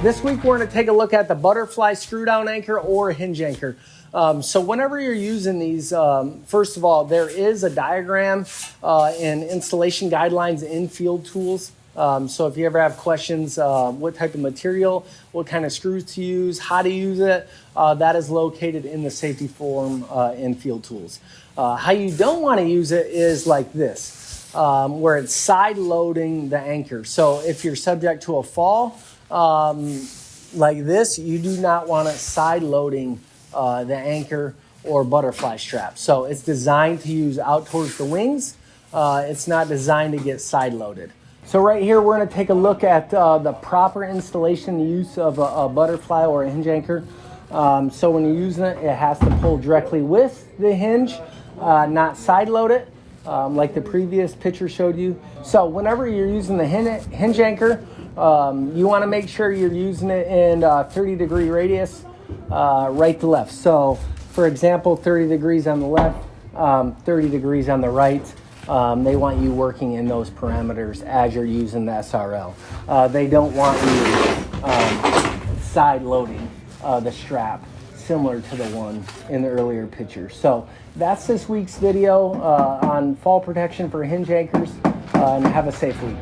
This week we're going to take a look at the butterfly screw down anchor or hinge anchor. So whenever you're using these, first of all, there is a diagram and installation guidelines in Field Tools. So if you ever have questions, what type of material, what kind of screws to use, how to use it, that is located in the safety forum in Field Tools. How you don't want to use it is like this, where it's side loading the anchor. So if you're subject to a fall like this, you do not want it side loading the anchor or butterfly strap. So it's designed to use out towards the wings. It's not designed to get side loaded. So right here, we're going to take a look at the proper installation and use of a butterfly or a hinge anchor. So when you're using it, it has to pull directly with the hinge, not side load it, like the previous picture showed you. So whenever you're using the hinge anchor, you want to make sure you're using it in 30-degree radius, right to left. So for example, 30 degrees on the left, 30 degrees on the right. They want you working in those parameters as you're using the SRL. They don't want you side loading the strap, similar to the one in the earlier picture. So that's this week's video on fall protection for hinge anchors, and have a safe week.